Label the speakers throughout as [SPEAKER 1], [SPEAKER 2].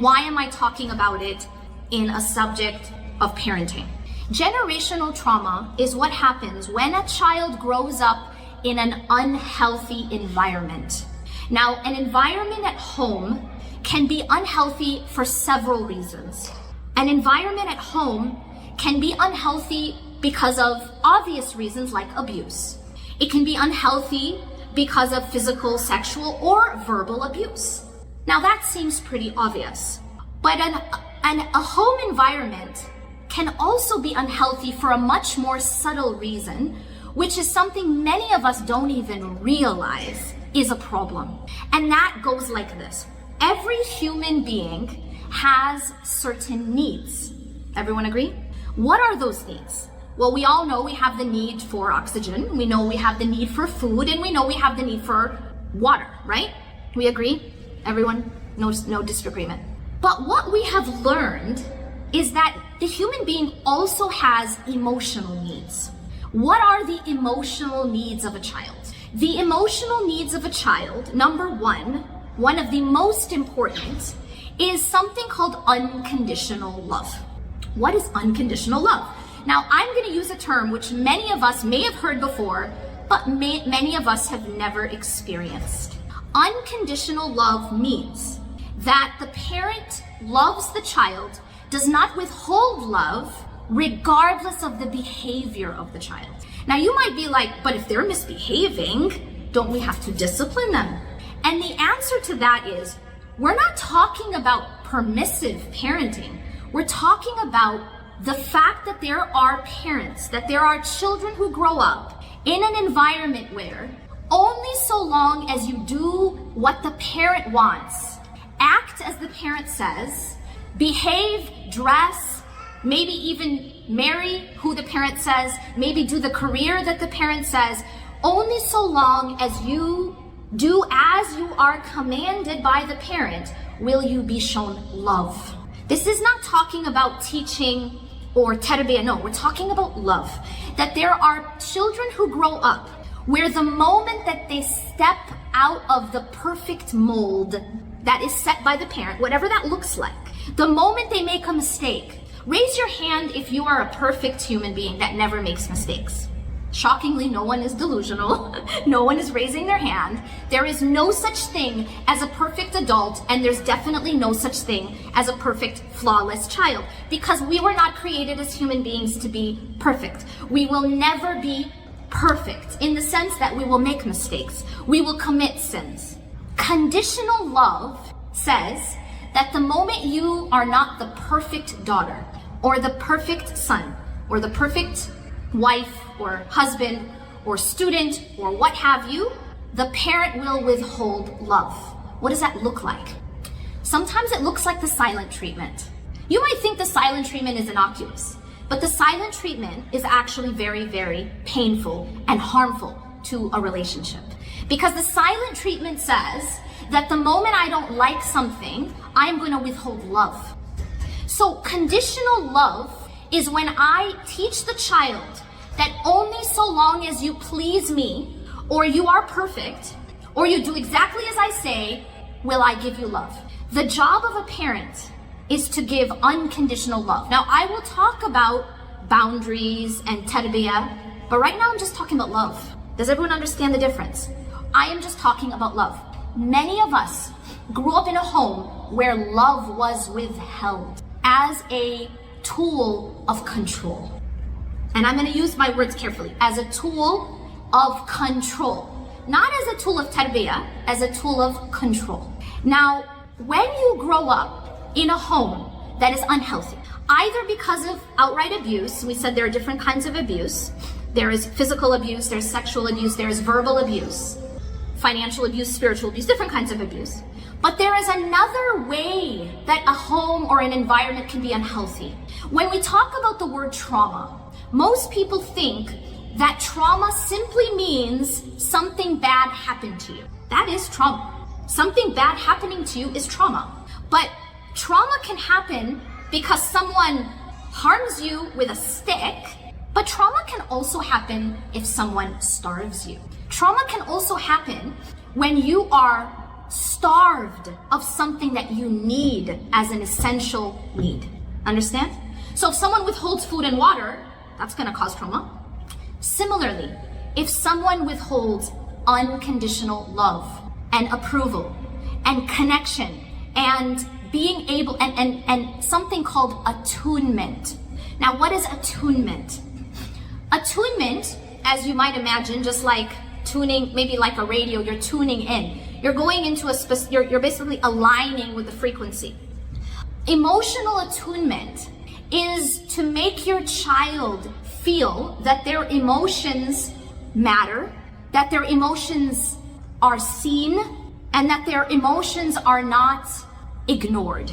[SPEAKER 1] Why am I talking about it in a subject of parenting? Generational trauma is what happens when a child grows up in an unhealthy environment. Now, an environment at home can be unhealthy for several reasons. An environment at home can be unhealthy because of obvious reasons like abuse. It can be unhealthy because of physical, sexual, or verbal abuse. Now that seems pretty obvious, but a home environment can also be unhealthy for a much more subtle reason, which is something many of us don't even realize is a problem. And that goes like this. Every human being has certain needs. Everyone agree? What are those needs? Well, we all know we have the need for oxygen, we know we have the need for food, and we know we have the need for water, right? We agree? Everyone? No disagreement. But what we have learned is that the human being also has emotional needs. What are the emotional needs of a child? The emotional needs of a child, number one of the most important, is something called unconditional love. What is unconditional love? Now, I'm going to use a term which many of us may have heard before, but many of us have never experienced. Unconditional love means that the parent loves the child, does not withhold love, regardless of the behavior of the child. Now, you might be like, but if they're misbehaving, don't we have to discipline them? And the answer to that is, we're not talking about permissive parenting. We're talking about the fact that there are parents, that there are children who grow up in an environment where only so long as you do what the parent wants, act as the parent says, behave, dress, maybe even marry who the parent says, maybe do the career that the parent says, only so long as you do as you are commanded by the parent will you be shown love. This is not talking about teaching or tarbiyah, no, we're talking about love. That there are children who grow up where the moment that they step out of the perfect mold that is set by the parent, whatever that looks like, the moment they make a mistake, raise your hand if you are a perfect human being that never makes mistakes. Shockingly, no one is delusional. No one is raising their hand. There is no such thing as a perfect adult, and there's definitely no such thing as a perfect, flawless child, because we were not created as human beings to be perfect. We will never be perfect in the sense that we will make mistakes. We will commit sins. Conditional love says that the moment you are not the perfect daughter, or the perfect son, or the perfect wife or husband or student or what have you, the parent will withhold love. What does that look like? Sometimes it looks like the silent treatment. You might think the silent treatment is innocuous, but the silent treatment is actually very, very painful and harmful to a relationship. Because the silent treatment says that the moment I don't like something, I'm going to withhold love. So conditional love is when I teach the child that only so long as you please me, or you are perfect, or you do exactly as I say, will I give you love. The job of a parent is to give unconditional love. Now, I will talk about boundaries and tarbiyah, but right now I'm just talking about love. Does everyone understand the difference? I am just talking about love. Many of us grew up in a home where love was withheld as a tool of control. And I'm going to use my words carefully, as a tool of control, not as a tool of tarbiyah, as a tool of control. Now, when you grow up in a home that is unhealthy, either because of outright abuse, we said there are different kinds of abuse. There is physical abuse, there's sexual abuse, there's verbal abuse, financial abuse, spiritual abuse, different kinds of abuse. But there is another way that a home or an environment can be unhealthy. When we talk about the word trauma, most people think that trauma simply means something bad happened to you. That is trauma. Something bad happening to you is trauma. But trauma can happen because someone harms you with a stick, but trauma can also happen if someone starves you. Trauma can also happen when you are starved of something that you need as an essential need. Understand? So if someone withholds food and water, that's going to cause trauma. Similarly, if someone withholds unconditional love and approval and connection and being able, and something called attunement. Now, what is attunement? Attunement, as you might imagine, just like tuning, maybe like a radio, you're tuning in. You're going into you're basically aligning with the frequency. Emotional attunement is to make your child feel that their emotions matter, that their emotions are seen, and that their emotions are not ignored.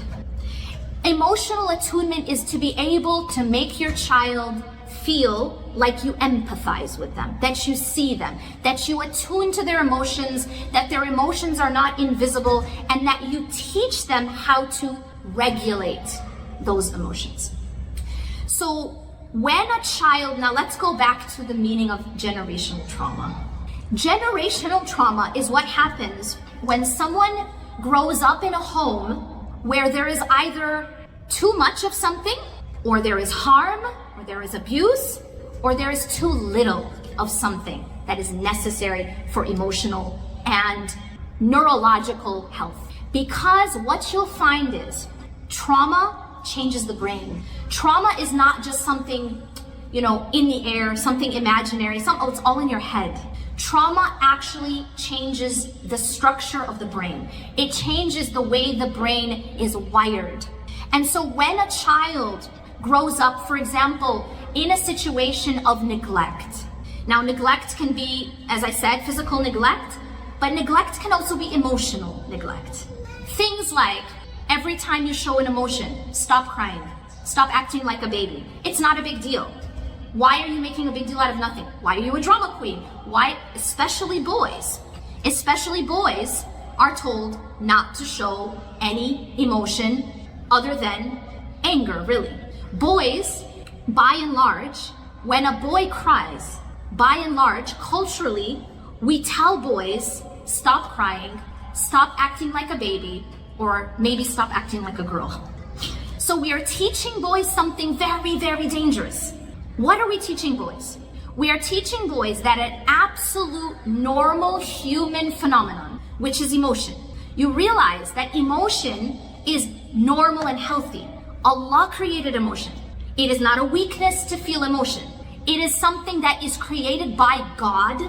[SPEAKER 1] Emotional attunement is to be able to make your child feel like you empathize with them, that you see them, that you attune to their emotions, that their emotions are not invisible, and that you teach them how to regulate those emotions. So when a child, now let's go back to the meaning of generational trauma. Generational trauma is what happens when someone grows up in a home where there is either too much of something, or there is harm, or there is abuse, or there is too little of something that is necessary for emotional and neurological health. Because what you'll find is trauma changes the brain. Trauma is not just something, in the air, something imaginary, it's all in your head. Trauma actually changes the structure of the brain. It changes the way the brain is wired. And so when a child grows up, for example, in a situation of neglect. Now, neglect can be, as I said, physical neglect, but neglect can also be emotional neglect. Things like, every time you show an emotion, stop crying, stop acting like a baby. It's not a big deal. Why are you making a big deal out of nothing? Why are you a drama queen? Why, especially boys are told not to show any emotion other than anger, really. Boys, by and large, when a boy cries, by and large, culturally, we tell boys, stop crying, stop acting like a baby, or maybe stop acting like a girl. So we are teaching boys something very, very dangerous. What are we teaching boys? We are teaching boys that an absolute normal human phenomenon, which is emotion. You realize that emotion is normal and healthy. Allah created emotion. It is not a weakness to feel emotion. It is something that is created by God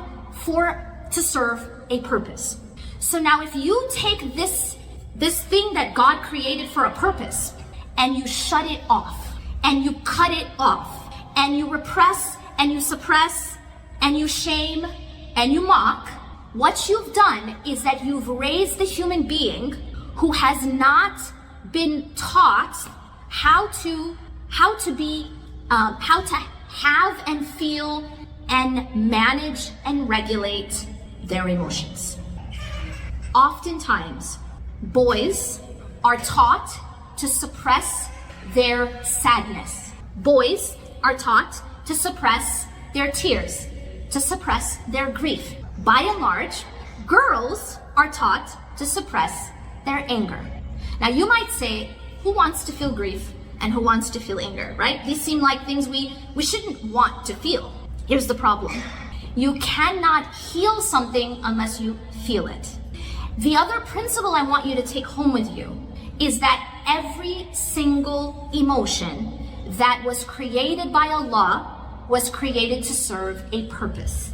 [SPEAKER 1] to serve a purpose. So now if you take this thing that God created for a purpose and you shut it off and you cut it off and you repress and you suppress and you shame and you mock, what you've done is that you've raised the human being who has not been taught how to have and feel and manage and regulate their emotions. Oftentimes, boys are taught to suppress their sadness. Boys are taught to suppress their tears, to suppress their grief. By and large, girls are taught to suppress their anger. Now you might say, who wants to feel grief and who wants to feel anger, right? These seem like things we shouldn't want to feel. Here's the problem. You cannot heal something unless you feel it. The other principle I want you to take home with you is that every single emotion that was created by Allah was created to serve a purpose.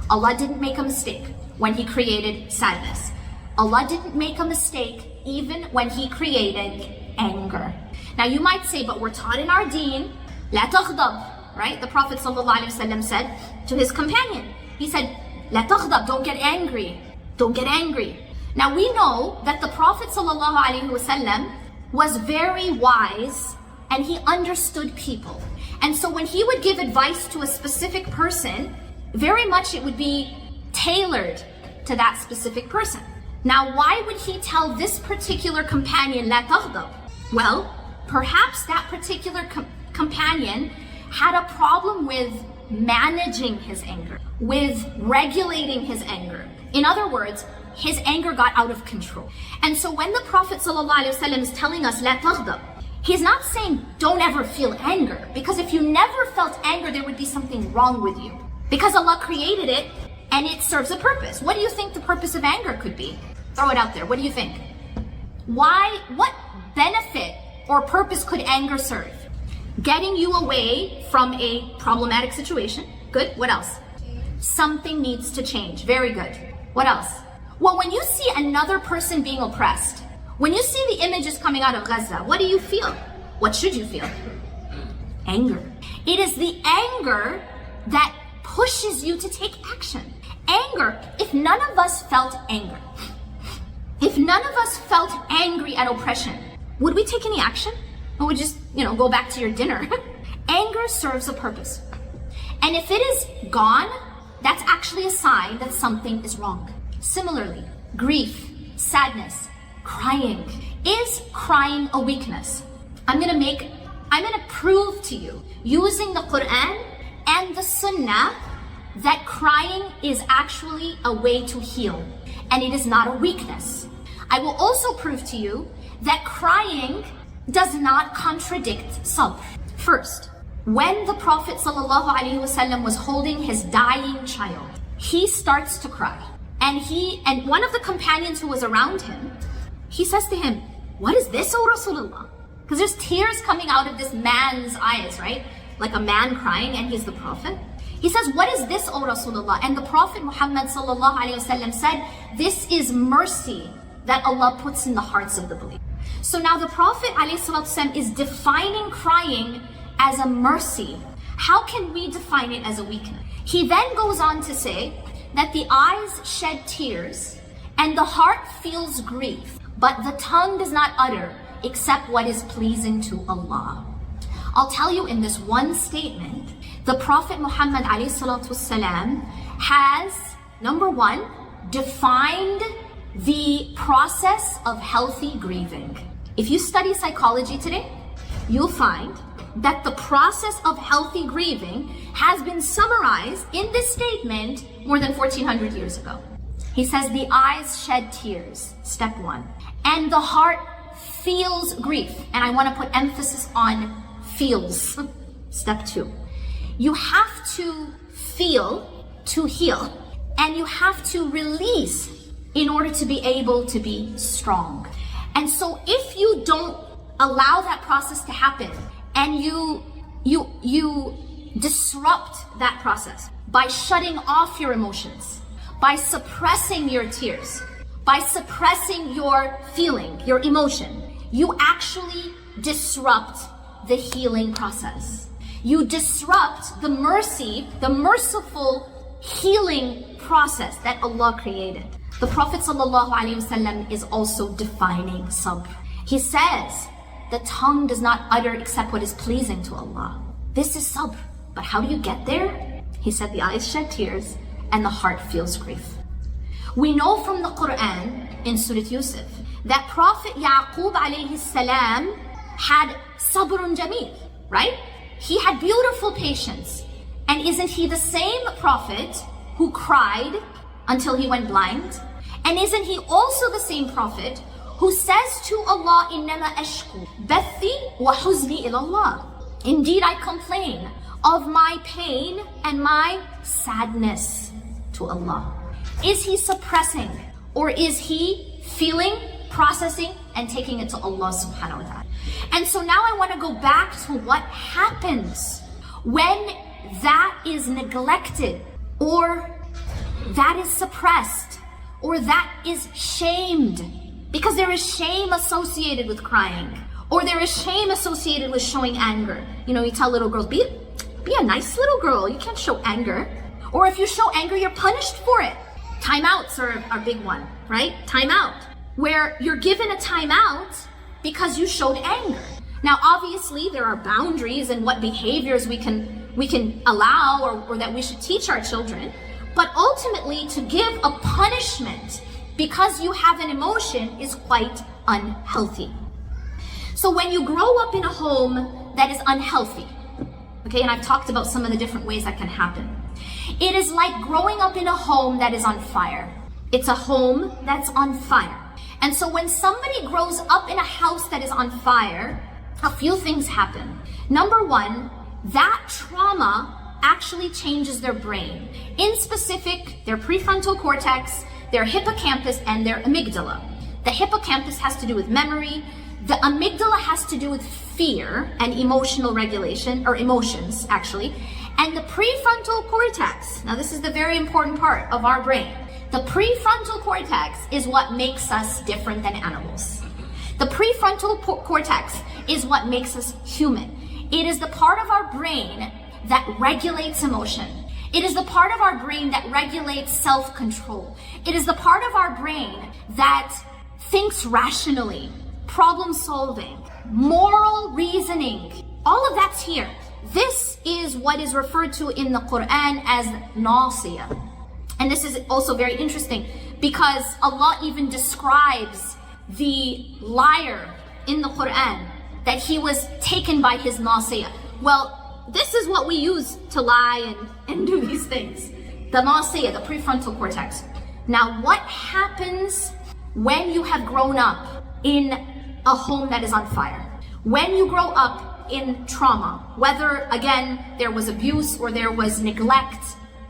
[SPEAKER 1] Allah didn't make a mistake when He created sadness. Allah didn't make a mistake even when He created anger. Now you might say, but we're taught in our deen, لا تغضب, right? The Prophet ﷺ said to his companion, he said, لا تغضب, don't get angry, don't get angry. Now we know that the Prophet ﷺ was very wise and he understood people. And so when he would give advice to a specific person, very much it would be tailored to that specific person. Now why would he tell this particular companion, لا تغضب? Well, perhaps that particular companion had a problem with managing his anger, with regulating his anger. In other words, his anger got out of control. And so when the Prophet ﷺ is telling us, لا تغضب, he's not saying don't ever feel anger. Because if you never felt anger, there would be something wrong with you. Because Allah created it and it serves a purpose. What do you think the purpose of anger could be? Throw it out there. What do you think? What benefit or purpose could anger serve? Getting you away from a problematic situation. Good. What else? Something needs to change. Very good. What else? Well, when you see another person being oppressed, when you see the images coming out of Gaza, what do you feel? What should you feel? Anger. It is the anger that pushes you to take action. Anger. If none of us felt anger, if none of us felt angry at oppression, would we take any action? Or would we just, go back to your dinner? Anger serves a purpose. And if it is gone, that's actually a sign that something is wrong. Similarly, grief, sadness, crying. Is crying a weakness? I'm gonna prove to you, using the Quran and the Sunnah, that crying is actually a way to heal. And it is not a weakness. I will also prove to you that crying does not contradict sabr. First, when the Prophet ﷺ was holding his dying child, he starts to cry. And one of the companions who was around him, he says to him, "What is this, O Rasulullah?" Because there's tears coming out of this man's eyes, right? Like a man crying, and he's the Prophet. He says, "What is this, O Rasulullah?" And the Prophet Muhammad ﷺ said, "This is mercy that Allah puts in the hearts of the believers." So now the Prophet ﷺ is defining crying as a mercy. How can we define it as a weakness? He then goes on to say that the eyes shed tears and the heart feels grief, but the tongue does not utter except what is pleasing to Allah. I'll tell you, in this one statement, the Prophet Muhammad ﷺ has, number one, defined the process of healthy grieving. If you study psychology today, you'll find that the process of healthy grieving has been summarized in this statement more than 1400 years ago. He says the eyes shed tears, step one, and the heart feels grief. And I want to put emphasis on feels, step two. You have to feel to heal, and you have to release in order to be able to be strong. And so if you don't allow that process to happen, and you disrupt that process by shutting off your emotions, by suppressing your tears, by suppressing your feeling, your emotion, you actually disrupt the healing process. You disrupt the mercy, the merciful healing process that Allah created. The Prophet ﷺ is also defining sabr. He says, the tongue does not utter except what is pleasing to Allah. This is sabr. But how do you get there? He said the eyes shed tears and the heart feels grief. We know from the Quran in Surah Yusuf that Prophet Yaqub alayhi salam had sabrun jameel, right? He had beautiful patience. And isn't he the same prophet who cried until he went blind? And isn't he also the same prophet who says to Allah, "Innama ashku bathi wa huzni ila Allah." Indeed, I complain of my pain and my sadness to Allah. Is he suppressing, or is he feeling, processing, and taking it to Allah subhanahu wa ta'ala? And so now I want to go back to what happens when that is neglected, or that is suppressed, or that is shamed. Because there is shame associated with crying, or there is shame associated with showing anger. You tell little girls, be a nice little girl, you can't show anger. Or if you show anger, you're punished for it. Timeouts are a big one, right? Timeout, where you're given a timeout because you showed anger. Now, obviously, there are boundaries in what behaviors we can allow or that we should teach our children. But ultimately, to give a punishment because you have an emotion is quite unhealthy. So when you grow up in a home that is unhealthy, okay, and I've talked about some of the different ways that can happen, it is like growing up in a home that is on fire. It's a home that's on fire. And so when somebody grows up in a house that is on fire, a few things happen. Number one, that trauma actually changes their brain. In specific, their prefrontal cortex, their hippocampus, and their amygdala. The hippocampus has to do with memory. The amygdala has to do with fear and emotional regulation, or emotions actually. And the prefrontal cortex, now this is the very important part of our brain. The prefrontal cortex is what makes us different than animals. The prefrontal cortex is what makes us human. It is the part of our brain that regulates emotion. It is the part of our brain that regulates self-control. It is the part of our brain that thinks rationally, problem solving, moral reasoning. All of that's here. This is what is referred to in the Quran as nasiyah. And this is also very interesting because Allah even describes the liar in the Quran, that he was taken by his nasiyah. Well, this is what we use to lie and do these things. The nasiyah, the prefrontal cortex. Now, what happens when you have grown up in a home that is on fire? When you grow up in trauma, whether, again, there was abuse or there was neglect,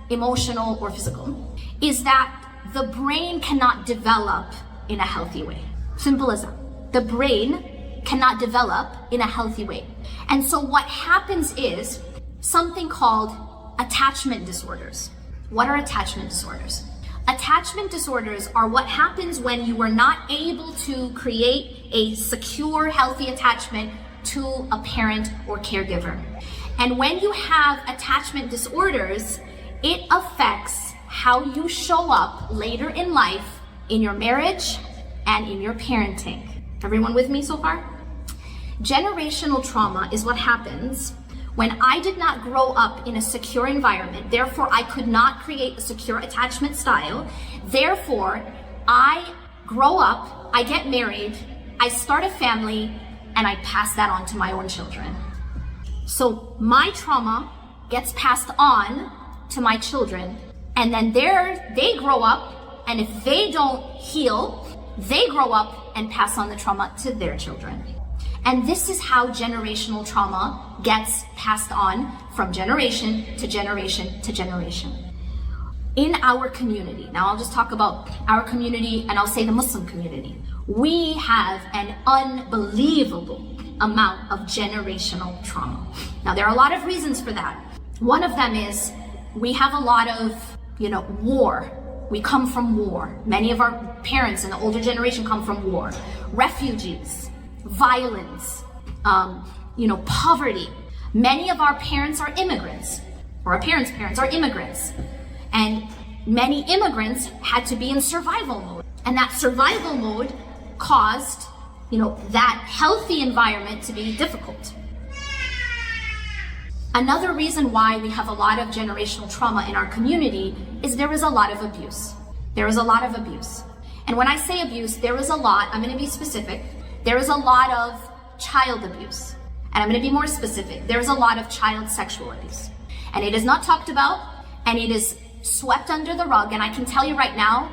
[SPEAKER 1] emotional or physical, is that the brain cannot develop in a healthy way. Simple as that. The brain cannot develop in a healthy way. And so what happens is something called attachment disorders. What are attachment disorders? Attachment disorders are what happens when you are not able to create a secure, healthy attachment to a parent or caregiver. And when you have attachment disorders, it affects how you show up later in life in your marriage and in your parenting. Everyone with me so far? Generational trauma is what happens when I did not grow up in a secure environment. Therefore, I could not create a secure attachment style. Therefore, I grow up, I get married, I start a family, and I pass that on to my own children. So my trauma gets passed on to my children, and then they grow up, and if they don't heal, they grow up and pass on the trauma to their children. And this is how generational trauma gets passed on from generation to generation to generation. In our community, now I'll just talk about our community and I'll say the Muslim community. We have an unbelievable amount of generational trauma. Now there are a lot of reasons for that. One of them is we have a lot of, war. We come from war. Many of our parents in the older generation come from war. Refugees, violence, poverty. Many of our parents are immigrants, or our parents' parents are immigrants. And many immigrants had to be in survival mode. And that survival mode caused, that healthy environment to be difficult. Another reason why we have a lot of generational trauma in our community is there is a lot of abuse. There is a lot of abuse. And when I say abuse, there is a lot, I'm going to be specific. There is a lot of child abuse. And I'm going to be more specific. There is a lot of child sexual abuse. And it is not talked about, and it is swept under the rug. And I can tell you right now,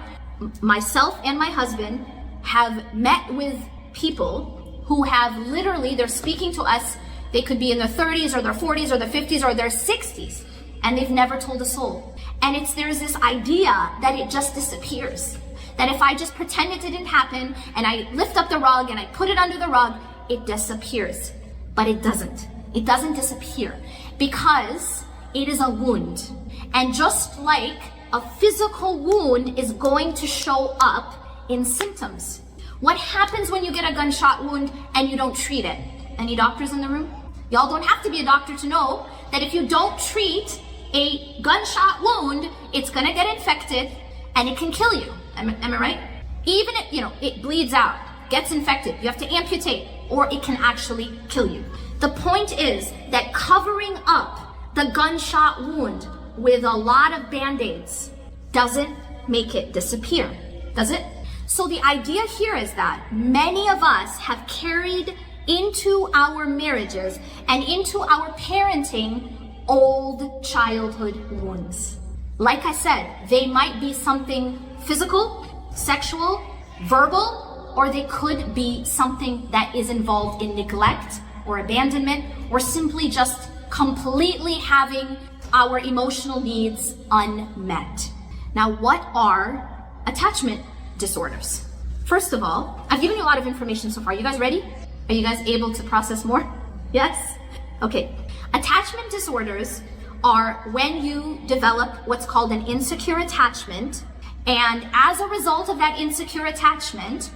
[SPEAKER 1] myself and my husband have met with people who have literally, they're speaking to us. They could be in their 30s or their 40s or their 50s or their 60s, and they've never told a soul. And there's this idea that it just disappears. That if I just pretend it didn't happen and I lift up the rug and I put it under the rug, it disappears. But it doesn't. It doesn't disappear because it is a wound. And just like a physical wound is going to show up in symptoms. What happens when you get a gunshot wound and you don't treat it? Any doctors in the room? Y'all don't have to be a doctor to know that if you don't treat a gunshot wound, it's gonna get infected and it can kill you. Am I right? Even if, it bleeds out, gets infected, you have to amputate, or it can actually kill you. The point is that covering up the gunshot wound with a lot of band-aids doesn't make it disappear, does it? So the idea here is that many of us have carried into our marriages and into our parenting old childhood wounds. Like I said, they might be something physical, sexual, verbal, or they could be something that is involved in neglect or abandonment, or simply just completely having our emotional needs unmet. Now, what are attachment disorders? First of all, I've given you a lot of information so far. You guys ready? Are you guys able to process more? Yes? Okay. Attachment disorders are when you develop what's called an insecure attachment, and as a result of that insecure attachment,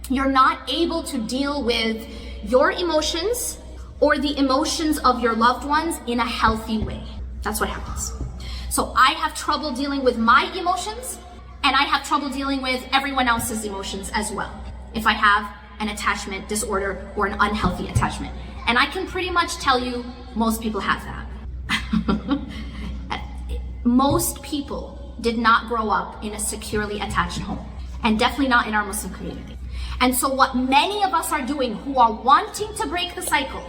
[SPEAKER 1] you're not able to deal with your emotions or the emotions of your loved ones in a healthy way. That's what happens. So I have trouble dealing with my emotions, and I have trouble dealing with everyone else's emotions as well, if I have an attachment disorder or an unhealthy attachment. And I can pretty much tell you most people have that. Most people did not grow up in a securely attached home, and definitely not in our Muslim community. And so what many of us are doing who are wanting to break the cycle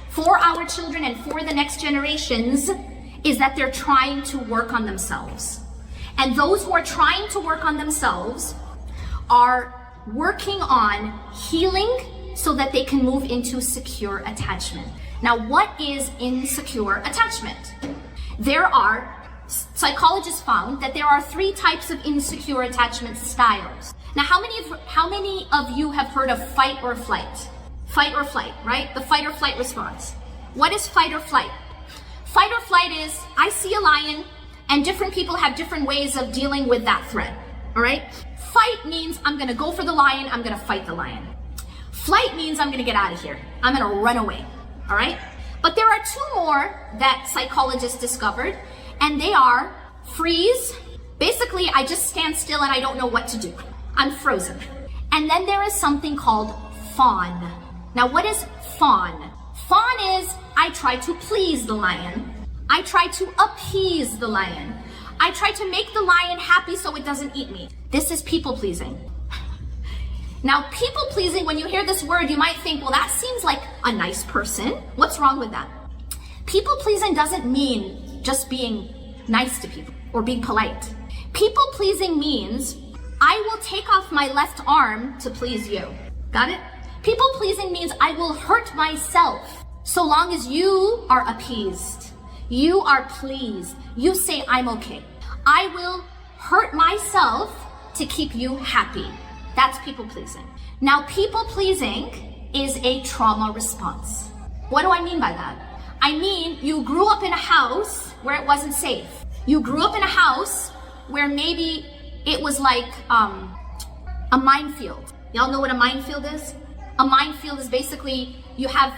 [SPEAKER 1] for our children and for the next generations is that they're trying to work on themselves. And those who are trying to work on themselves are working on healing so that they can move into secure attachment. Now, what is insecure attachment? Psychologists found that there are 3 types of insecure attachment styles. Now, how many of you have heard of fight or flight? Fight or flight, right? The fight or flight response. What is fight or flight? Fight or flight is, I see a lion, and different people have different ways of dealing with that threat, all right? Fight means I'm gonna go for the lion, I'm gonna fight the lion. Flight means I'm gonna get out of here. I'm gonna run away, all right? But there are 2 more that psychologists discovered, and they are freeze. Basically, I just stand still and I don't know what to do. I'm frozen. And then there is something called fawn. Now, what is fawn? Fawn is, I try to please the lion. I try to appease the lion. I try to make the lion happy so it doesn't eat me. This is people pleasing. Now, people pleasing, when you hear this word, you might think, well, that seems like a nice person. What's wrong with that? People pleasing doesn't mean just being nice to people or being polite. People pleasing means I will take off my left arm to please you. Got it? People pleasing means I will hurt myself so long as you are appeased. You are pleased. You say I'm okay. I will hurt myself to keep you happy. That's people pleasing. Now, people pleasing is a trauma response. What do I mean by that? I mean, you grew up in a house where it wasn't safe. You grew up in a house where maybe it was like a minefield. Y'all know what a minefield is? A minefield is basically you have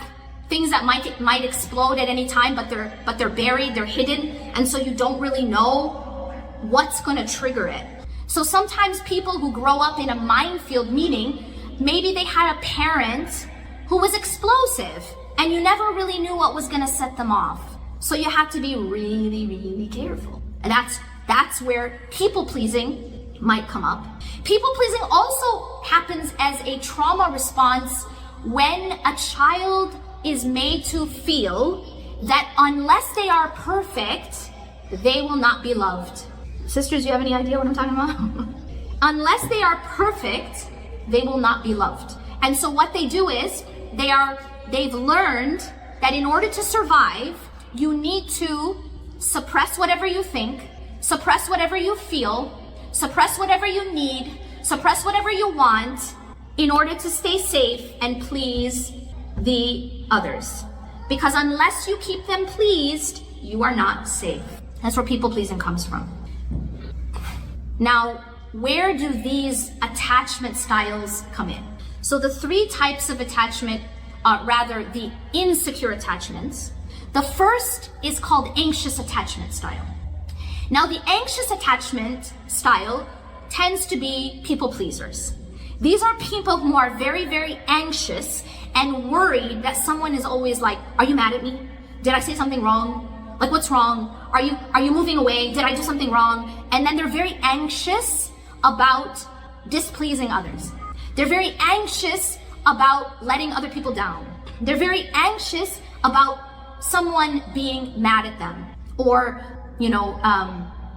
[SPEAKER 1] things that might explode at any time, but they're buried, they're hidden, and so you don't really know what's going to trigger it. So sometimes people who grow up in a minefield, meaning maybe they had a parent who was explosive and you never really knew what was going to set them off. So you have to be really, really careful. And that's where people pleasing might come up. People pleasing also happens as a trauma response when a child is made to feel that unless they are perfect, they will not be loved. Sisters, do you have any idea what I'm talking about? Unless they are perfect, they will not be loved. And so what they do is they've learned that in order to survive, you need to suppress whatever you think, suppress whatever you feel, suppress whatever you need, suppress whatever you want in order to stay safe and please the others. Because unless you keep them pleased, you are not safe. That's where people pleasing comes from. Now, where do these attachment styles come in? So the 3 types of attachment, the insecure attachments. The first is called anxious attachment style. Now, the anxious attachment style tends to be people pleasers. These are people who are very, very anxious and worried that someone is always like, are you mad at me? Did I say something wrong? Like, what's wrong? Are you moving away? Did I do something wrong? And then they're very anxious about displeasing others. They're very anxious about letting other people down. They're very anxious about someone being mad at them or,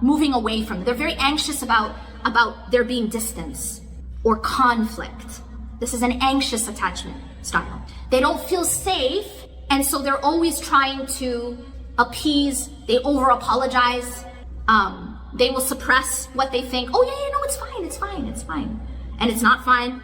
[SPEAKER 1] moving away from them. They're very anxious about about there being distance or conflict. This is an anxious attachment style. They don't feel safe, and so they're always trying to appease. They over apologize. They will suppress what they think. Oh yeah, no, it's fine, and it's not fine.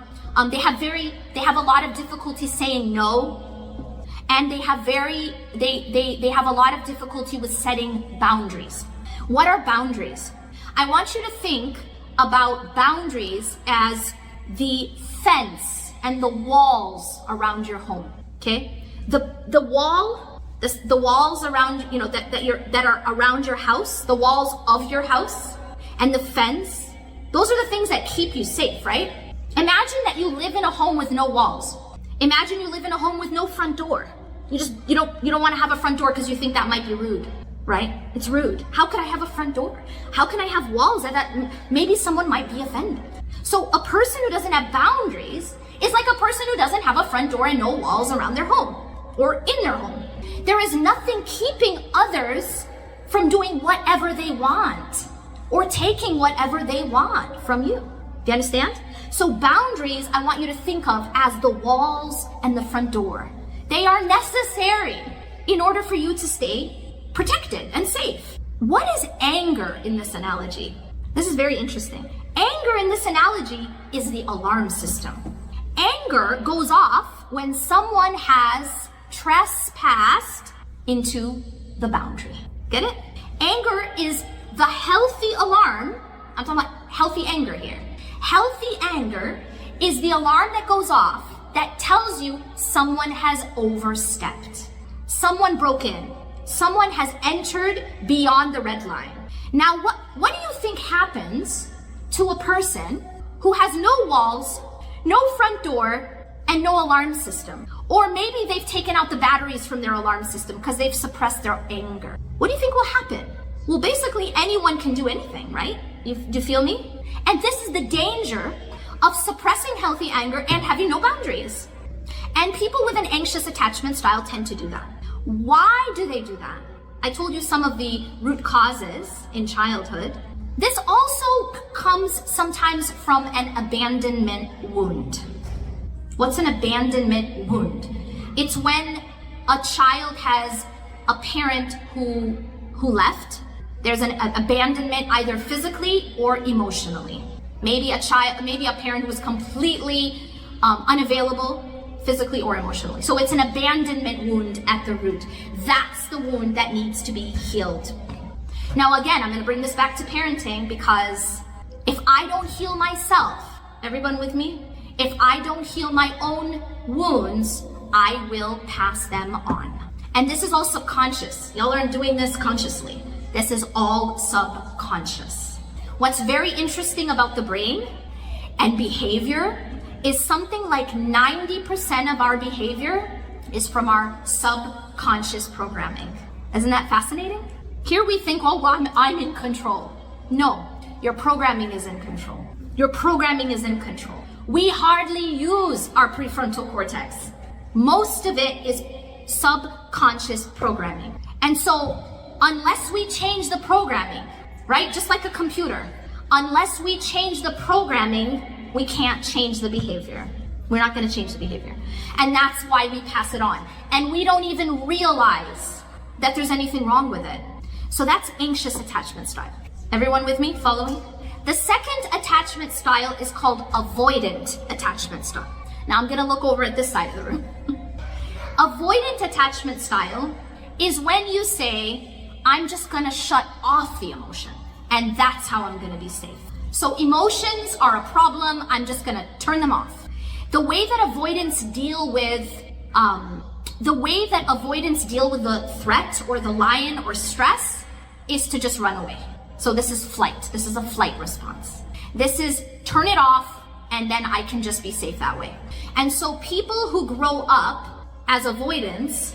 [SPEAKER 1] They have a lot of difficulty saying no, and they have a lot of difficulty with setting boundaries. What are boundaries? I want you to think about boundaries as the fence and the walls around your home. Okay, the walls around, that are around your house, the walls of your house, and the fence. Those are the things that keep you safe, right? Imagine that you live in a home with no walls. Imagine you live in a home with no front door. You don't want to have a front door because you think that might be rude, right? It's rude. How could I have a front door? How can I have walls that maybe someone might be offended? So a person who doesn't have boundaries is like a person who doesn't have a front door and no walls around their home or in their home. There is nothing keeping others from doing whatever they want or taking whatever they want from you. Do you understand? So boundaries, I want you to think of as the walls and the front door. They are necessary in order for you to stay protected and safe. What is anger in this analogy? This is very interesting. Anger in this analogy is the alarm system. Anger goes off when someone has trespassed into the boundary. Get it? Anger is the healthy alarm. I'm talking about healthy anger here. Healthy anger is the alarm that goes off that tells you someone has overstepped. Someone broke in. Someone has entered beyond the red line. Now, what do you think happens to a person who has no walls, no front door, and no alarm system? Or maybe they've taken out the batteries from their alarm system because they've suppressed their anger. What do you think will happen? Well, basically anyone can do anything, right? Do you feel me? And this is the danger of suppressing healthy anger and having no boundaries. And people with an anxious attachment style tend to do that. Why do they do that? I told you some of the root causes in childhood. This also comes sometimes from an abandonment wound. What's an abandonment wound? It's when a child has a parent who left. There's an abandonment either physically or emotionally. Maybe a parent who was completely unavailable physically or emotionally. So it's an abandonment wound at the root. That's the wound that needs to be healed. Now again, I'm going to bring this back to parenting, because if I don't heal myself, everyone with me? If I don't heal my own wounds, I will pass them on. And this is all subconscious. Y'all aren't doing this consciously. This is all subconscious. What's very interesting about the brain and behavior is something like 90% of our behavior is from our subconscious programming. Isn't that fascinating? Here we think, oh, well, I'm in control. No, your programming is in control. Your programming is in control. We hardly use our prefrontal cortex. Most of it is subconscious programming. And so unless we change the programming, right? Just like a computer, unless we change the programming, we can't change the behavior. We're not going to change the behavior. And that's why we pass it on. And we don't even realize that there's anything wrong with it. So that's anxious attachment style. Everyone with me? Following? The second attachment style is called avoidant attachment style. Now I'm going to look over at this side of the room. Avoidant attachment style is when you say, I'm just going to shut off the emotion, and that's how I'm going to be safe. So emotions are a problem. I'm just going to turn them off. The way that avoidants deal with the threat or the lion or stress is to just run away. So this is flight. This is a flight response. This is turn it off, and then I can just be safe that way. And so people who grow up as avoidants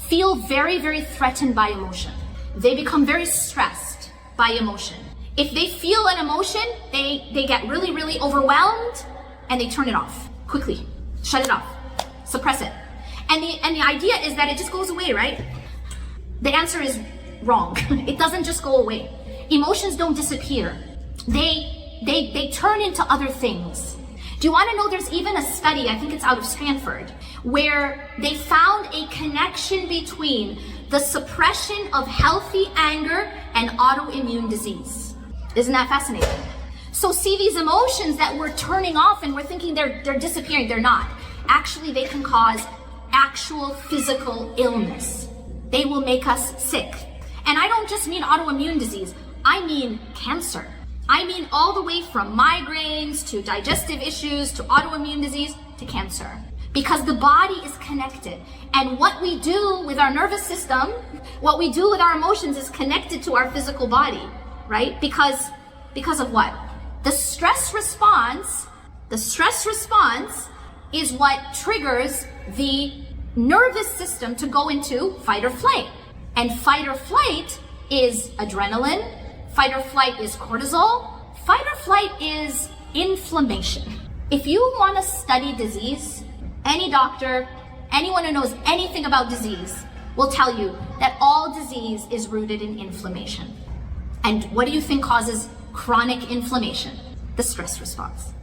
[SPEAKER 1] feel very, very threatened by emotion. They become very stressed by emotion. If they feel an emotion, they get really, really overwhelmed, and they turn it off quickly. Shut it off. Suppress it. And the idea is that it just goes away, right? The answer is wrong. It doesn't just go away. Emotions don't disappear. They they turn into other things. Do you want to know, there's even a study, I think it's out of Stanford, where they found a connection between the suppression of healthy anger and autoimmune disease. Isn't that fascinating? So see, these emotions that we're turning off and we're thinking they're disappearing, they're not. Actually, they can cause actual physical illness. They will make us sick. And I don't just mean autoimmune disease, I mean cancer. I mean all the way from migraines to digestive issues to autoimmune disease to cancer. Because the body is connected. And what we do with our nervous system, what we do with our emotions is connected to our physical body, right? Because of what? The stress response is what triggers the nervous system to go into fight or flight. And fight or flight is adrenaline, fight or flight is cortisol, fight or flight is inflammation. If you want to study disease, any doctor, anyone who knows anything about disease will tell you that all disease is rooted in inflammation. And what do you think causes chronic inflammation? The stress response.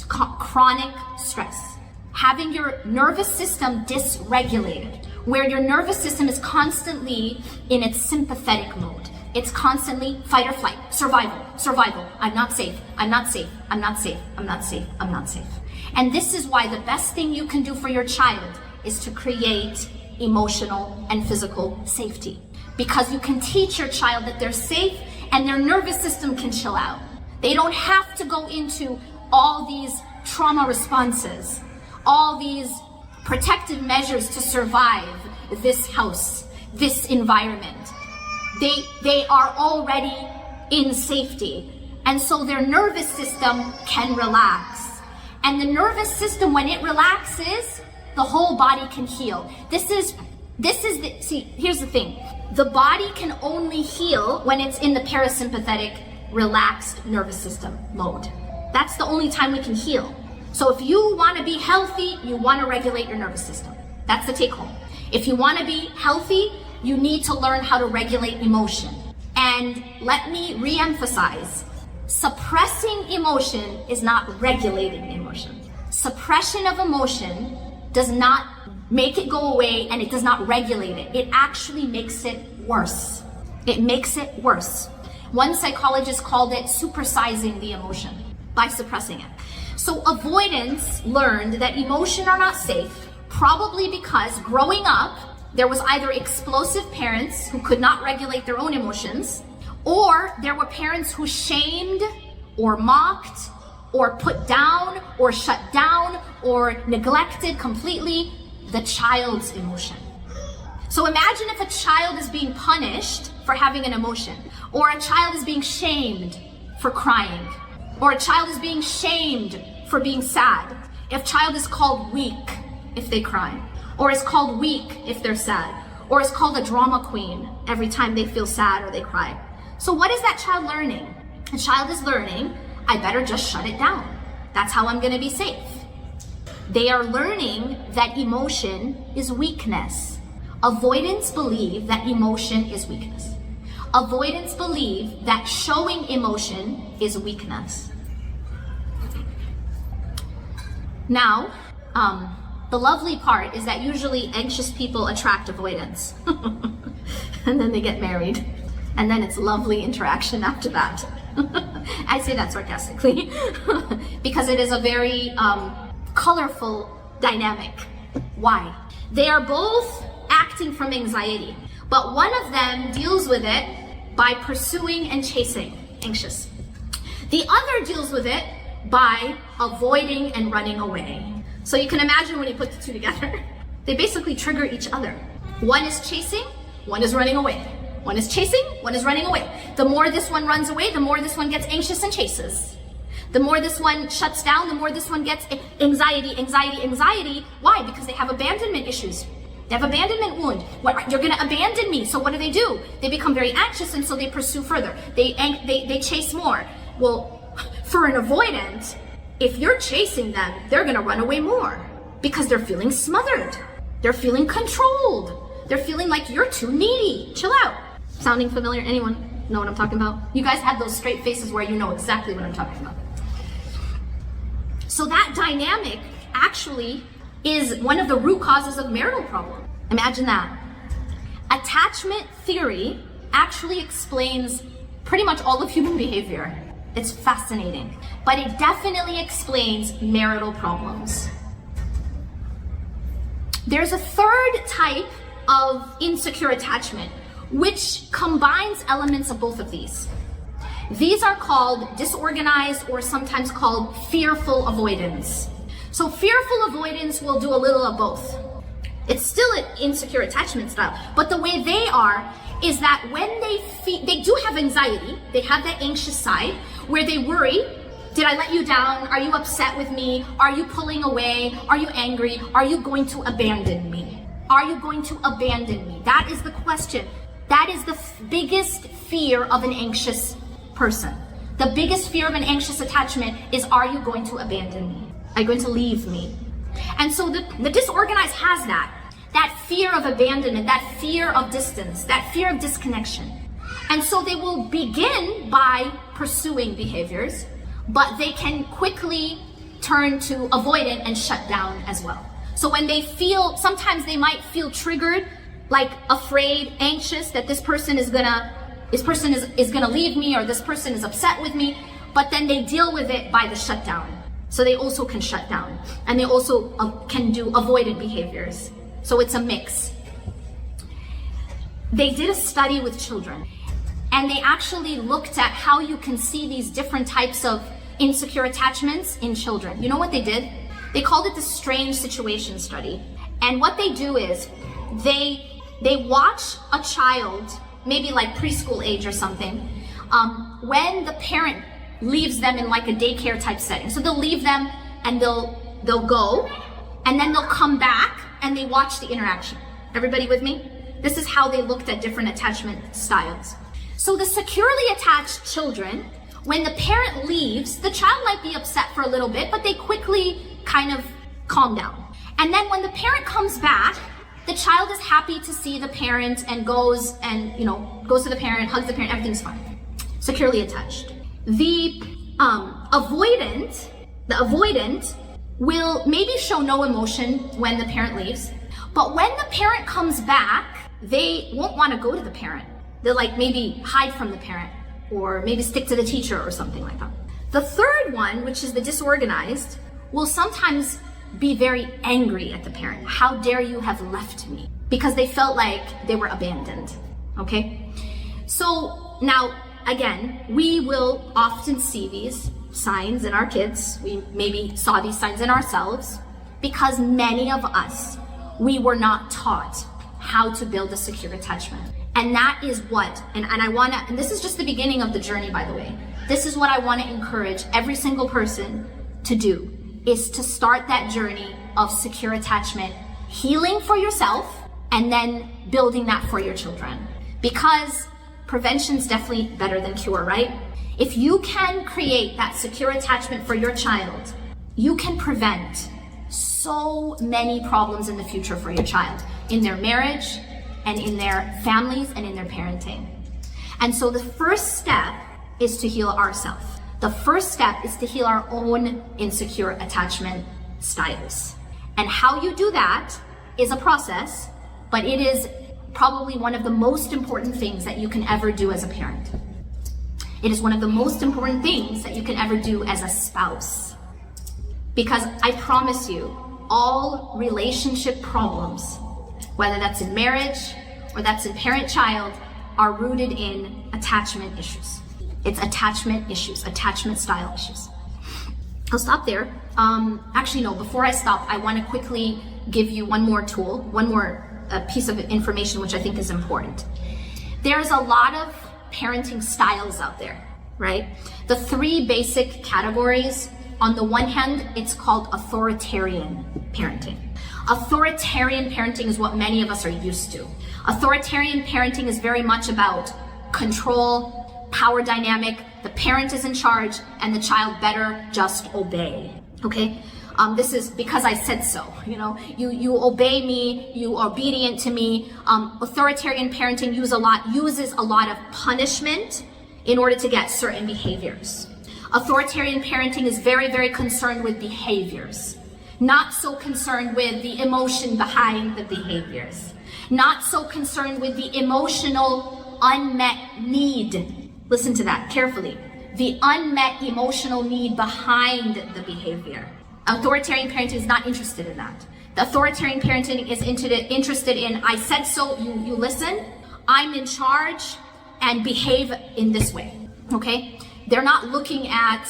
[SPEAKER 1] Chronic stress. Having your nervous system dysregulated, where your nervous system is constantly in its sympathetic mode. It's constantly fight or flight, survival, I'm not safe, I'm not safe, I'm not safe, I'm not safe, I'm not safe. And this is why the best thing you can do for your child is to create emotional and physical safety. Because you can teach your child that they're safe and their nervous system can chill out. They don't have to go into all these trauma responses, all these protective measures to survive this house, this environment. They are already in safety. And so their nervous system can relax. And the nervous system, when it relaxes, the whole body can heal. See, here's the thing. The body can only heal when it's in the parasympathetic, relaxed nervous system mode. That's the only time we can heal. So if you want to be healthy, you want to regulate your nervous system. That's the take home. If you want to be healthy, you need to learn how to regulate emotion. And let me re-emphasize, suppressing emotion is not regulating emotion. Suppression of emotion does not make it go away and it does not regulate it. It actually makes it worse. It makes it worse. One psychologist called it supersizing the emotion by suppressing it. So avoidance learned that emotions are not safe, probably because growing up, there was either explosive parents who could not regulate their own emotions, or there were parents who shamed or mocked or put down or shut down or neglected completely the child's emotion. So imagine if a child is being punished for having an emotion, or a child is being shamed for crying, or a child is being shamed for being sad. If a child is called weak if they cry, or is called weak if they're sad, or is called a drama queen every time they feel sad or they cry. So what is that child learning? The child is learning, I better just shut it down. That's how I'm gonna be safe. They are learning that emotion is weakness. Avoidance believe that emotion is weakness. Avoidance believe that showing emotion is weakness. Now, the lovely part is that usually anxious people attract avoidance. And then they get married. And then it's lovely interaction after that. I say that sarcastically. Because it is a very colorful dynamic. Why? They are both acting from anxiety. But one of them deals with it by pursuing and chasing, anxious. The other deals with it by avoiding and running away. So you can imagine when you put the two together, they basically trigger each other. One is chasing, one is running away. One is chasing, one is running away. The more this one runs away, the more this one gets anxious and chases. The more this one shuts down, the more this one gets anxiety. Why? Because they have abandonment issues. They have abandonment wound. You're gonna abandon me. So what do? They become very anxious, and so they pursue further. They chase more. Well, for an avoidant, if you're chasing them, they're gonna run away more because they're feeling smothered. They're feeling controlled. They're feeling like you're too needy. Chill out. Sounding familiar? Anyone know what I'm talking about? You guys have those straight faces where you know exactly what I'm talking about. So that dynamic actually is one of the root causes of marital problem. Imagine that. Attachment theory actually explains pretty much all of human behavior. It's fascinating, but it definitely explains marital problems. There's a third type of insecure attachment, which combines elements of both of these. These are called disorganized, or sometimes called fearful avoidance. So fearful avoidance will do a little of both. It's still an insecure attachment style, but the way they are is that when they do have anxiety, they have that anxious side where they worry, did I let you down? Are you upset with me? Are you pulling away? Are you angry? Are you going to abandon me? Are you going to abandon me? That is the question. That is the biggest fear of an anxious person. The biggest fear of an anxious attachment is, are you going to abandon me? Are you going to leave me? And so the disorganized has that fear of abandonment, that fear of distance, that fear of disconnection. And so they will begin by pursuing behaviors, but they can quickly turn to avoidant and shut down as well. So when they feel, sometimes they might feel triggered, like afraid, anxious that this person is gonna leave me, or this person is upset with me, but then they deal with it by the shutdown. So they also can shut down, and they also can do avoidant behaviors. So it's a mix. They did a study with children, and they actually looked at how you can see these different types of insecure attachments in children. You know what they did? They called it the strange situation study. And what they do is they watch a child, maybe like preschool age or something, when the parent leaves them in like a daycare type setting. So they'll leave them and they'll go, and then they'll come back and they watch the interaction. Everybody with me? This is how they looked at different attachment styles. So the securely attached children, when the parent leaves, the child might be upset for a little bit, but they quickly kind of calm down. And then when the parent comes back, the child is happy to see the parent and goes to the parent, hugs the parent, everything's fine. Securely attached. The avoidant will maybe show no emotion when the parent leaves, but when the parent comes back, they won't want to go to the parent. They'll like maybe hide from the parent, or maybe stick to the teacher or something like that. The third one, which is the disorganized, will sometimes be very angry at the parent. How dare you have left me? Because they felt like they were abandoned, okay? So now, again, we will often see these signs in our kids. We maybe saw these signs in ourselves because many of us, we were not taught how to build a secure attachment. And that is what, and this is just the beginning of the journey, by the way. This is what I want to encourage every single person to do, is to start that journey of secure attachment, healing for yourself, and then building that for your children. Because prevention is definitely better than cure, right? If you can create that secure attachment for your child, you can prevent so many problems in the future for your child, in their marriage, and in their families, and in their parenting. And so the first step is to heal ourselves. The first step is to heal our own insecure attachment styles. And how you do that is a process, but it is probably one of the most important things that you can ever do as a parent. It is one of the most important things that you can ever do as a spouse. Because I promise you, all relationship problems, whether that's in marriage or that's in parent-child, are rooted in attachment issues. It's attachment issues, attachment style issues. I'll stop there. Actually, no, before I stop, I want to quickly give you one more tool, one more piece of information which I think is important. There's a lot of parenting styles out there, right? The three basic categories, on the one hand, it's called authoritarian parenting. Authoritarian parenting is what many of us are used to. Authoritarian parenting is very much about control, power dynamic. The parent is in charge and the child better just obey, okay? This is because I said so, you obey me, you are obedient to me. Authoritarian parenting uses a lot of punishment in order to get certain behaviors. Authoritarian parenting is very, very concerned with behaviors, not so concerned with the emotion behind the behaviors, not so concerned with the emotional unmet need. Listen to that carefully. The unmet emotional need behind the behavior. Authoritarian parenting is not interested in that. The authoritarian parenting is interested in, I said so, you listen, I'm in charge, and behave in this way, okay? They're not looking at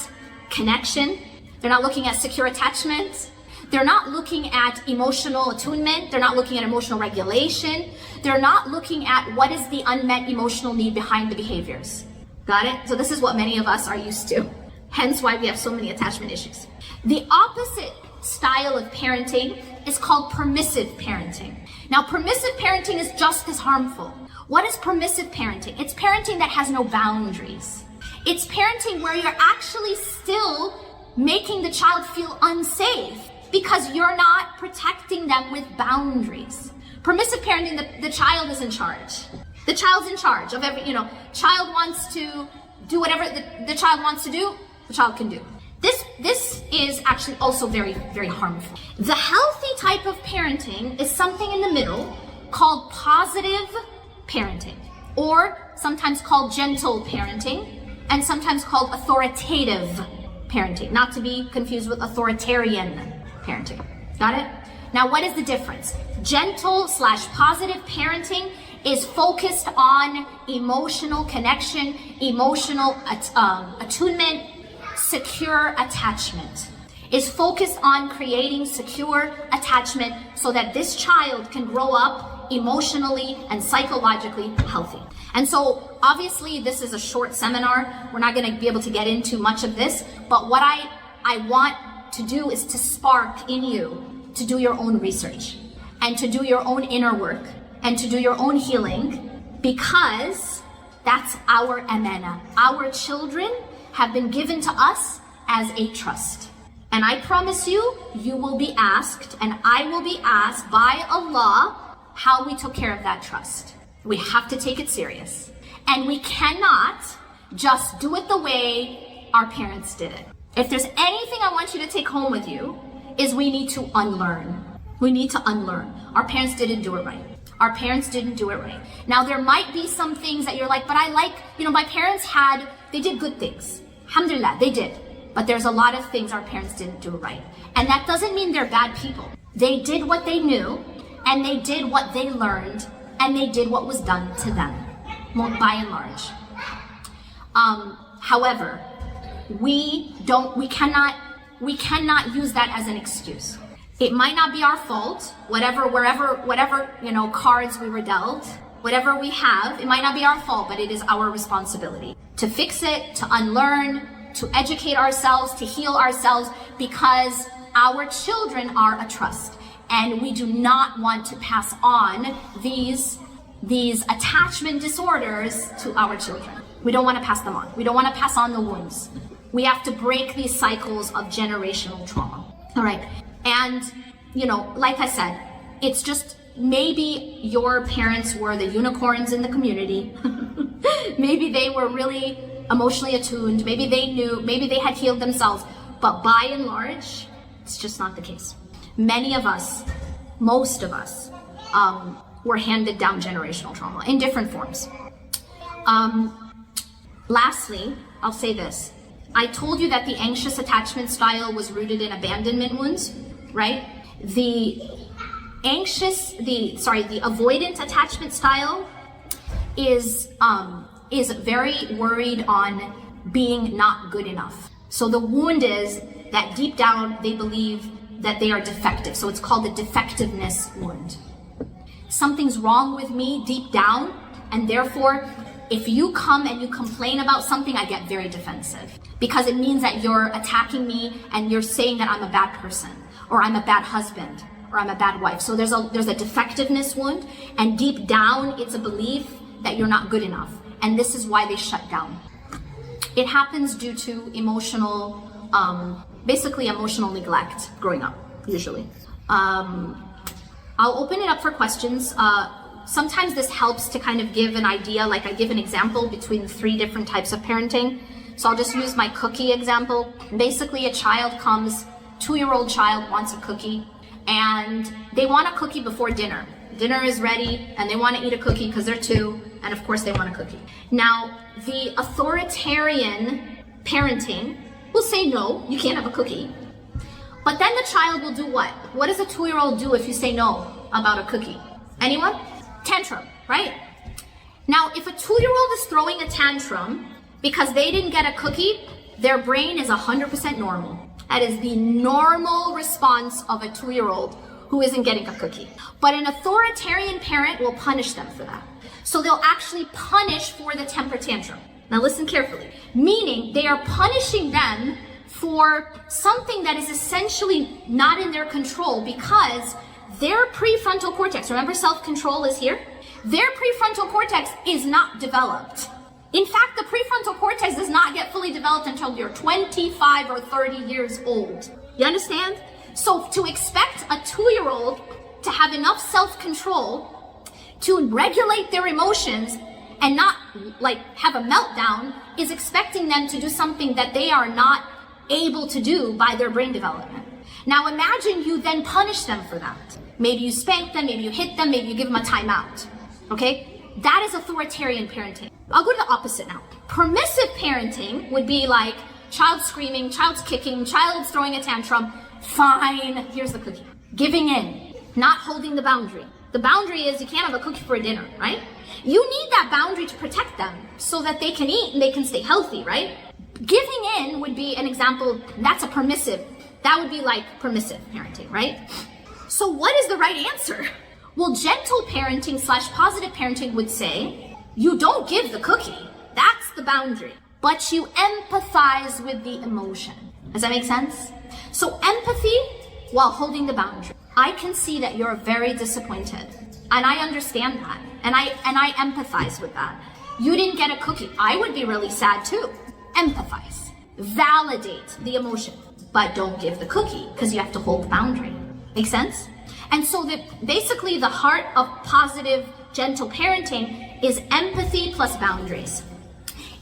[SPEAKER 1] connection. They're not looking at secure attachment. They're not looking at emotional attunement. They're not looking at emotional regulation. They're not looking at what is the unmet emotional need behind the behaviors. Got it? So this is what many of us are used to. Hence why we have so many attachment issues. The opposite style of parenting is called permissive parenting. Now, permissive parenting is just as harmful. What is permissive parenting? It's parenting that has no boundaries. It's parenting where you're actually still making the child feel unsafe because you're not protecting them with boundaries. Permissive parenting, the child is in charge. The child's in charge of every, child wants to do whatever the child wants to do, the child can do. This is actually also very, very harmful. The healthy type of parenting is something in the middle called positive parenting, or sometimes called gentle parenting, and sometimes called authoritative parenting, not to be confused with authoritarian parenting. Got it? Now, what is the difference? Gentle/positive parenting is focused on emotional connection, emotional attunement, secure attachment. Is focused on creating secure attachment so that this child can grow up emotionally and psychologically healthy. And so obviously this is a short seminar. We're not going to be able to get into much of this, but what I want to do is to spark in you to do your own research and to do your own inner work and to do your own healing, because that's our amana. Our children have been given to us as a trust. And I promise you, you will be asked, and I will be asked by Allah, how we took care of that trust. We have to take it serious. And we cannot just do it the way our parents did it. If there's anything I want you to take home with you, is we need to unlearn. We need to unlearn. Our parents didn't do it right. Our parents didn't do it right. Now, there might be some things that you're like, but I like, my parents they did good things. Alhamdulillah, they did. But there's a lot of things our parents didn't do right. And that doesn't mean they're bad people. They did what they knew, and they did what they learned, and they did what was done to them, by and large. However, we cannot use that as an excuse. It might not be our fault, whatever cards we were dealt, whatever we have, it might not be our fault, but it is our responsibility to fix it, to unlearn, to educate ourselves, to heal ourselves, because our children are a trust. And we do not want to pass on these attachment disorders to our children. We don't want to pass them on. We don't want to pass on the wounds. We have to break these cycles of generational trauma. All right. And, like I said, it's just maybe your parents were the unicorns in the community. Maybe they were really emotionally attuned. Maybe they knew, maybe they had healed themselves. But by and large, it's just not the case. Many of us, most of us, were handed down generational trauma in different forms. Lastly, I'll say this. I told you that the anxious attachment style was rooted in abandonment wounds, right? The avoidant attachment style is very worried on being not good enough. So the wound is that deep down they believe that they are defective. So it's called the defectiveness wound. Something's wrong with me deep down, and therefore if you come and you complain about something, I get very defensive, because it means that you're attacking me and you're saying that I'm a bad person, or I'm a bad husband, or I'm a bad wife. So there's a defectiveness wound, and deep down it's a belief that you're not good enough, and this is why they shut down. It happens due to emotional neglect growing up, usually. I'll open it up for questions. Sometimes this helps to kind of give an idea, like I give an example between the three different types of parenting. So I'll just use my cookie example. Basically, a child comes, 2-year-old child wants a cookie, and they want a cookie before dinner. Dinner is ready, and they want to eat a cookie because they're 2, and of course they want a cookie. Now, the authoritarian parenting will say, no, you can't have a cookie. But then the child will do what? What does a 2-year-old do if you say no about a cookie? Anyone? Tantrum, right? Now, if a 2-year-old is throwing a tantrum because they didn't get a cookie, their brain is 100% normal. That is the normal response of a 2-year-old who isn't getting a cookie. But an authoritarian parent will punish them for that. So they'll actually punish for the temper tantrum. Now listen carefully. Meaning they are punishing them for something that is essentially not in their control because their prefrontal cortex, remember self-control is here? Their prefrontal cortex is not developed. In fact, the prefrontal cortex does not get fully developed until you're 25 or 30 years old. You understand? So to expect a 2-year-old to have enough self-control to regulate their emotions and not like have a meltdown is expecting them to do something that they are not able to do by their brain development. Now imagine you then punish them for that. Maybe you spank them, maybe you hit them, maybe you give them a timeout. Okay? That is authoritarian parenting. I'll go to the opposite now. Permissive parenting would be like child screaming, child's kicking, child's throwing a tantrum. Fine, here's the cookie. Giving in, not holding the boundary. The boundary is you can't have a cookie for dinner, right? You need that boundary to protect them so that they can eat and they can stay healthy, right? Giving in would be an example, that's a permissive. That would be like permissive parenting, right? So what is the right answer? Well, gentle parenting / positive parenting would say, you don't give the cookie. That's the boundary. But you empathize with the emotion. Does that make sense? So empathy while holding the boundary. I can see that you're very disappointed. And I understand that. And I empathize with that. You didn't get a cookie. I would be really sad too. Empathize. Validate the emotion. But don't give the cookie because you have to hold the boundary. Make sense? And so basically the heart of positive, gentle parenting is empathy plus boundaries.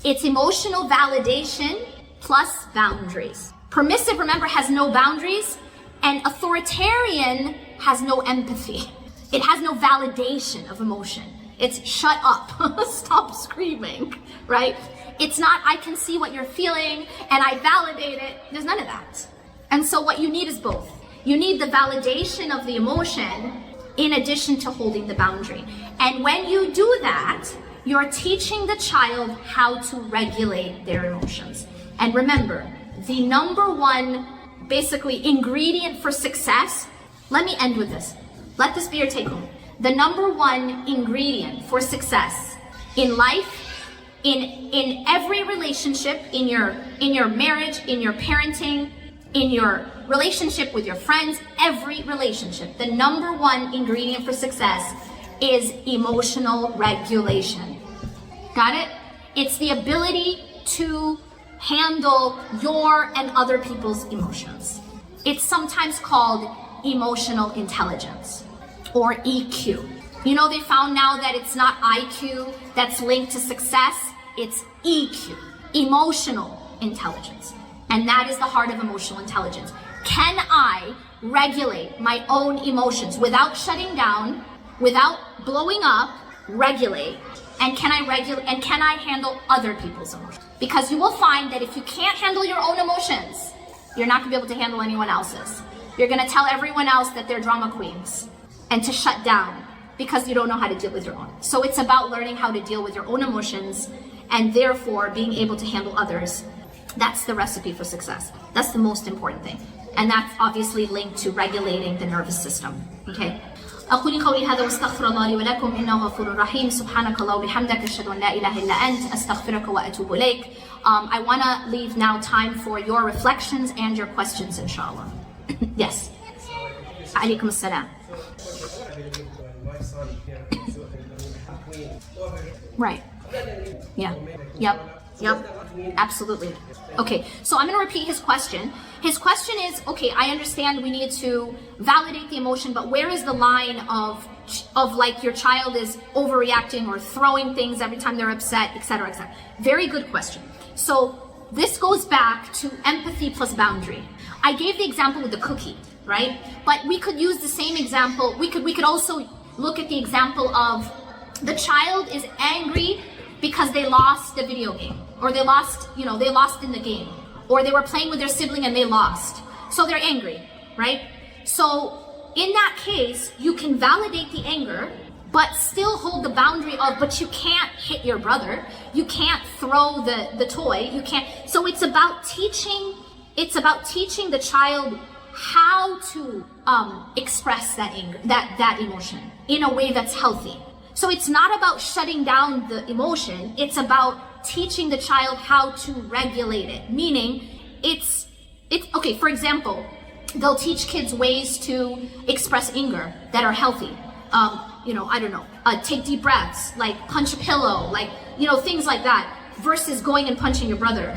[SPEAKER 1] It's emotional validation plus boundaries. Permissive, remember, has no boundaries, and authoritarian has no empathy. It has no validation of emotion. It's shut up, stop screaming, right? It's not, I can see what you're feeling and I validate it. There's none of that. And so what you need is both. You need the validation of the emotion in addition to holding the boundary. And when you do that, you're teaching the child how to regulate their emotions. And remember, the number one, basically, ingredient for success, let me end with this. Let this be your take home. The number one ingredient for success in life, in every relationship, in your marriage, in your parenting, in your relationship with your friends, every relationship, the number one ingredient for success is emotional regulation. Got it? It's the ability to handle your and other people's emotions. It's sometimes called emotional intelligence or EQ. You know, they found now that it's not IQ that's linked to success, it's EQ, emotional intelligence. And that is the heart of emotional intelligence. Can I regulate my own emotions without shutting down, without blowing up, regulate? And can I handle other people's emotions? Because you will find that if you can't handle your own emotions, you're not gonna be able to handle anyone else's. You're gonna tell everyone else that they're drama queens and to shut down because you don't know how to deal with your own. So it's about learning how to deal with your own emotions and therefore being able to handle others. That's the recipe for success. That's the most important thing. And that's obviously linked to regulating the nervous system. Okay? أقول قولي هذا واستغفر الله لي ولكم إنه غفور رحيم سبحانك الله وبحمدك أشهد أن لا إله إلا أنت أستغفرك وأتوب إليك. I want to leave now time for your reflections and your questions, inshallah. Yes. عليكم السلام. Right. Yeah. Yep. Absolutely. Okay, so I'm going to repeat his question. His question is, okay, I understand we need to validate the emotion, but where is the line of like your child is overreacting or throwing things every time they're upset, etc., etc. Very good question. So this goes back to empathy plus boundary. I gave the example with the cookie, right? But we could use the same example. We could also look at the example of the child is angry because they lost the video game, or they lost in the game, or they were playing with their sibling and they lost. So they're angry, right? So in that case, you can validate the anger, but still hold the boundary of, but you can't hit your brother, you can't throw the toy, you can't. So it's about teaching the child how to express that anger, that emotion in a way that's healthy. So it's not about shutting down the emotion, it's about teaching the child how to regulate it. Meaning, it's okay, for example, they'll teach kids ways to express anger that are healthy. I don't know, take deep breaths, like punch a pillow, like, things like that, versus going and punching your brother,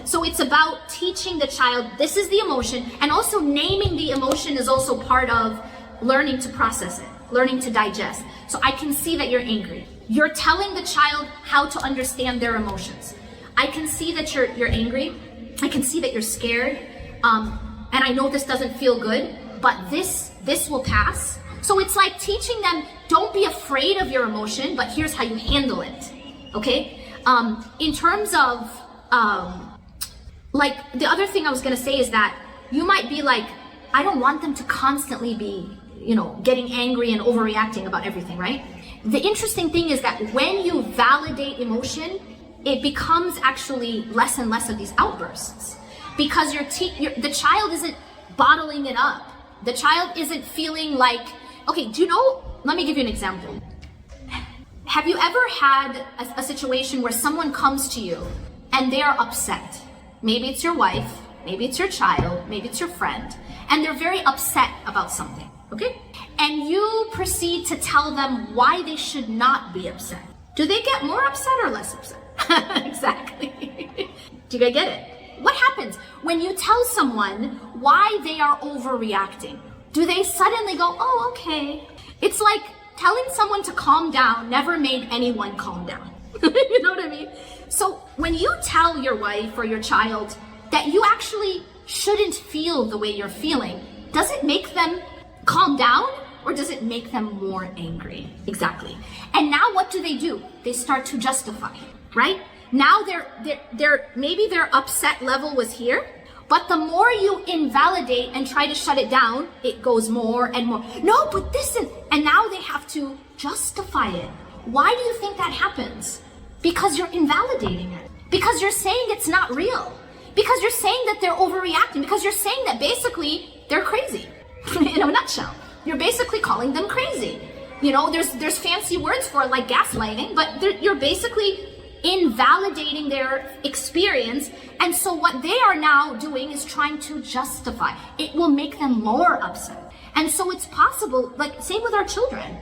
[SPEAKER 1] So it's about teaching the child, this is the emotion, and also naming the emotion is also part of learning to process it, learning to digest. So I can see that you're angry. You're telling the child how to understand their emotions. I can see that you're angry. I can see that you're scared. And I know this doesn't feel good, but this will pass. So it's like teaching them, don't be afraid of your emotion, but here's how you handle it, okay? In terms of, like, the other thing I was gonna say is that you might be like, I don't want them to constantly be, getting angry and overreacting about everything, right? The interesting thing is that when you validate emotion, it becomes actually less and less of these outbursts, because the child isn't bottling it up. The child isn't feeling like, okay, let me give you an example. Have you ever had a situation where someone comes to you and they are upset? Maybe it's your wife, maybe it's your child, maybe it's your friend, and they're very upset about something, okay? And you proceed to tell them why they should not be upset. Do they get more upset or less upset? Exactly. Do you guys get it? What happens when you tell someone why they are overreacting? Do they suddenly go, oh, okay? It's like telling someone to calm down never made anyone calm down. You know what I mean? So when you tell your wife or your child that you actually shouldn't feel the way you're feeling, does it make them calm down or does it make them more angry? Exactly. And now what do? They start to justify, right? Now maybe their upset level was here, but the more you invalidate and try to shut it down, it goes more and more. No, but this and now they have to justify it. Why do you think that happens? Because you're invalidating it. Because you're saying it's not real. Because you're saying that they're overreacting. Because you're saying that basically they're crazy. In a nutshell, you're basically calling them crazy. There's fancy words for it, like gaslighting, but you're basically invalidating their experience. And so what they are now doing is trying to justify. It will make them more upset. And so it's possible, like same with our children.